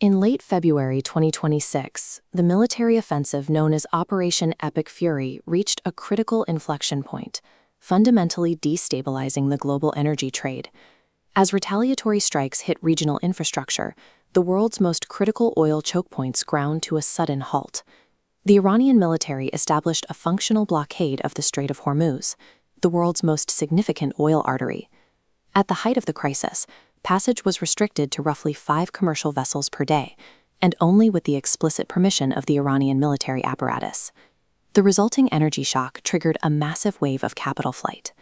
In late February 2026, the military offensive known as Operation Epic Fury reached a critical inflection point, fundamentally destabilizing the global energy trade. As retaliatory strikes hit regional infrastructure, the world's most critical oil choke points ground to a sudden halt. The Iranian military established a functional blockade of the Strait of Hormuz, the world's most significant oil artery. At the height of the crisis, passage was restricted to roughly 5 commercial vessels per day, and only with the explicit permission of the Iranian military apparatus. The resulting energy shock triggered a massive wave of capital flight.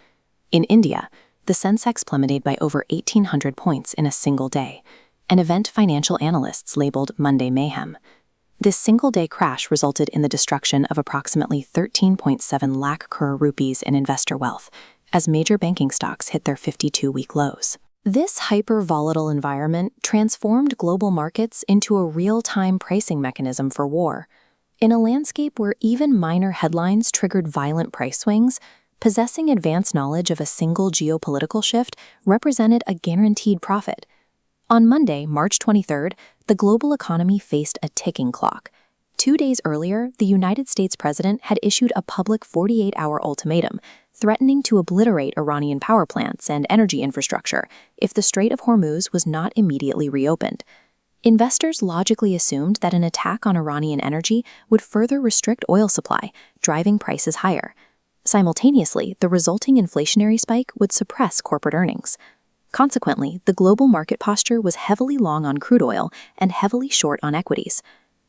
In India, the Sensex plummeted by over 1,800 points in a single day, an event financial analysts labeled Monday Mayhem. This single-day crash resulted in the destruction of approximately 13.7 lakh crore rupees in investor wealth, as major banking stocks hit their 52-week lows. This hyper-volatile environment transformed global markets into a real-time pricing mechanism for war. In a landscape where even minor headlines triggered violent price swings, possessing advanced knowledge of a single geopolitical shift represented a guaranteed profit. On Monday, March 23rd, the global economy faced a ticking clock. 2 days earlier, the United States president had issued a public 48-hour ultimatum, threatening to obliterate Iranian power plants and energy infrastructure if the Strait of Hormuz was not immediately reopened. Investors logically assumed that an attack on Iranian energy would further restrict oil supply, driving prices higher. Simultaneously, the resulting inflationary spike would suppress corporate earnings. Consequently, the global market posture was heavily long on crude oil and heavily short on equities.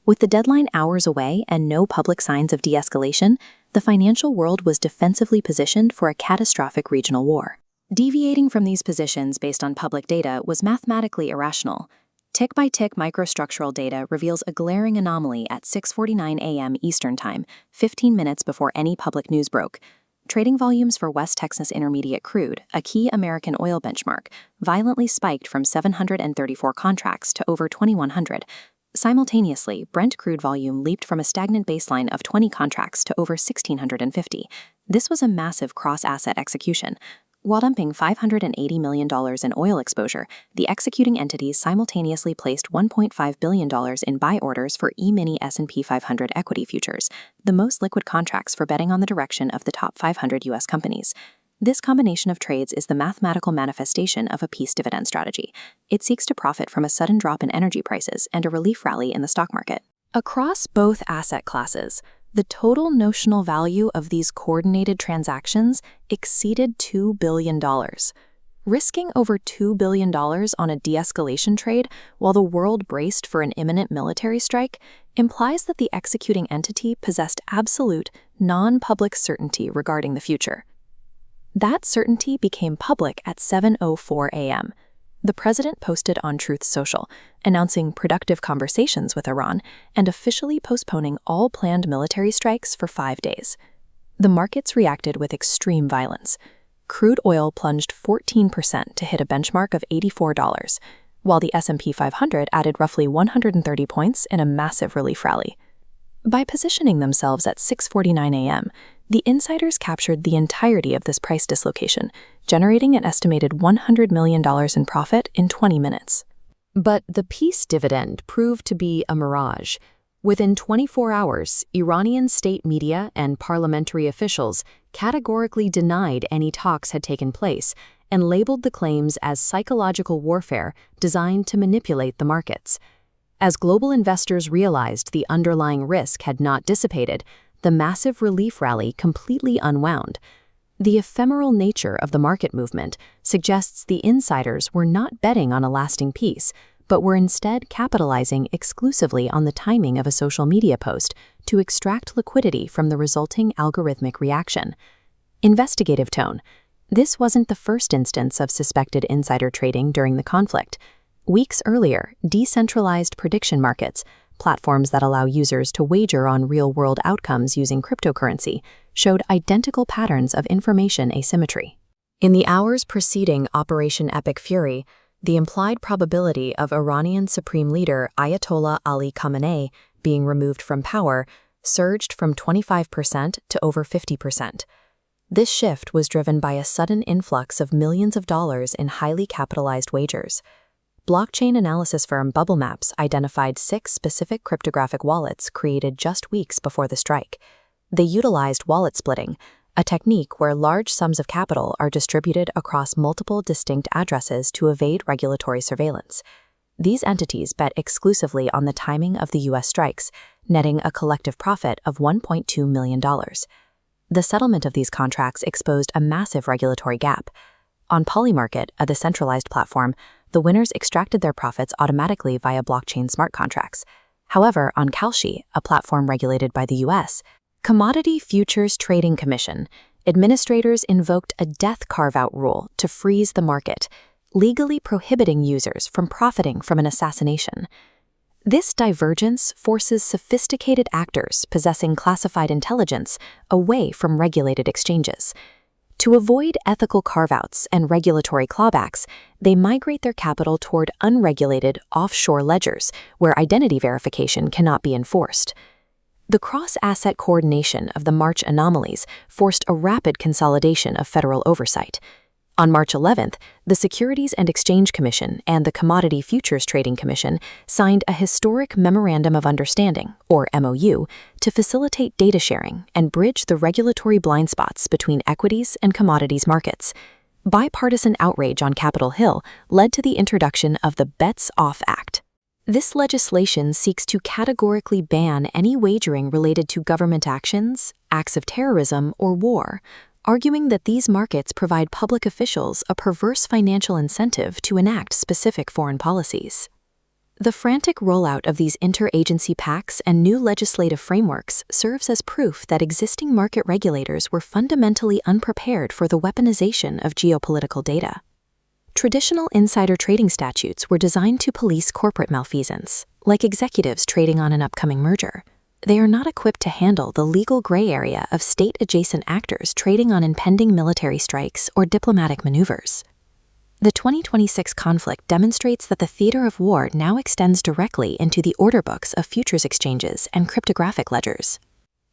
With the deadline hours away and no public signs of de-escalation, the financial world was defensively positioned for a catastrophic regional war. Deviating from these positions based on public data was mathematically irrational. Tick-by-tick microstructural data reveals a glaring anomaly at 6:49 a.m. Eastern Time, 15 minutes before any public news broke. Trading volumes for West Texas Intermediate crude, a key American oil benchmark, violently spiked from 734 contracts to over 2,100. Simultaneously, Brent crude volume leaped from a stagnant baseline of 20 contracts to over 1,650. This was a massive cross-asset execution. While dumping $580 million in oil exposure, the executing entities simultaneously placed $1.5 billion in buy orders for E-mini S&P 500 equity futures, the most liquid contracts for betting on the direction of the top 500 U.S. companies. This combination of trades is the mathematical manifestation of a peace dividend strategy. It seeks to profit from a sudden drop in energy prices and a relief rally in the stock market. Across both asset classes, the total notional value of these coordinated transactions exceeded $2 billion. Risking over $2 billion on a de-escalation trade while the world braced for an imminent military strike implies that the executing entity possessed absolute, non-public certainty regarding the future. That certainty became public at 7:04 a.m. The president posted on Truth Social, announcing productive conversations with Iran and officially postponing all planned military strikes for 5 days. The markets reacted with extreme violence. Crude oil plunged 14% to hit a benchmark of $84, while the S&P 500 added roughly 130 points in a massive relief rally. By positioning themselves at 6:49 a.m., the insiders captured the entirety of this price dislocation, generating an estimated $100 million in profit in 20 minutes. But the peace dividend proved to be a mirage. Within 24 hours, Iranian state media and parliamentary officials categorically denied any talks had taken place and labeled the claims as psychological warfare designed to manipulate the markets. As global investors realized the underlying risk had not dissipated, the massive relief rally completely unwound. The ephemeral nature of the market movement suggests the insiders were not betting on a lasting peace, but were instead capitalizing exclusively on the timing of a social media post to extract liquidity from the resulting algorithmic reaction. Investigative tone. This wasn't the first instance of suspected insider trading during the conflict. Weeks earlier, decentralized prediction markets, platforms that allow users to wager on real-world outcomes using cryptocurrency, showed identical patterns of information asymmetry. In the hours preceding Operation Epic Fury, the implied probability of Iranian Supreme Leader Ayatollah Ali Khamenei being removed from power surged from 25% to over 50%. This shift was driven by a sudden influx of millions of dollars in highly capitalized wagers. Blockchain analysis firm Bubble Maps identified 6 specific cryptographic wallets created just weeks before the strike. They utilized wallet splitting, a technique where large sums of capital are distributed across multiple distinct addresses to evade regulatory surveillance. These entities bet exclusively on the timing of the U.S. strikes, netting a collective profit of $1.2 million. The settlement of these contracts exposed a massive regulatory gap. On Polymarket, a decentralized platform, the winners extracted their profits automatically via blockchain smart contracts. However, on Kalshi, a platform regulated by the U.S., Commodity Futures Trading Commission, administrators invoked a death carve-out rule to freeze the market, legally prohibiting users from profiting from an assassination. This divergence forces sophisticated actors possessing classified intelligence away from regulated exchanges. To avoid ethical carve-outs and regulatory clawbacks, they migrate their capital toward unregulated offshore ledgers where identity verification cannot be enforced. The cross-asset coordination of the March anomalies forced a rapid consolidation of federal oversight. On March 11th, the Securities and Exchange Commission and the Commodity Futures Trading Commission signed a historic Memorandum of Understanding, or MOU, to facilitate data sharing and bridge the regulatory blind spots between equities and commodities markets. Bipartisan outrage on Capitol Hill led to the introduction of the Bets Off Act. This legislation seeks to categorically ban any wagering related to government actions, acts of terrorism, or war, arguing that these markets provide public officials a perverse financial incentive to enact specific foreign policies. The frantic rollout of these interagency pacts and new legislative frameworks serves as proof that existing market regulators were fundamentally unprepared for the weaponization of geopolitical data. Traditional insider trading statutes were designed to police corporate malfeasance, like executives trading on an upcoming merger. They are not equipped to handle the legal gray area of state-adjacent actors trading on impending military strikes or diplomatic maneuvers. The 2026 conflict demonstrates that the theater of war now extends directly into the order books of futures exchanges and cryptographic ledgers.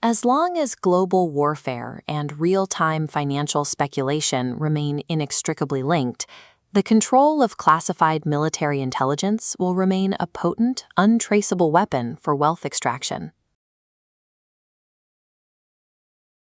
As long as global warfare and real-time financial speculation remain inextricably linked, the control of classified military intelligence will remain a potent, untraceable weapon for wealth extraction.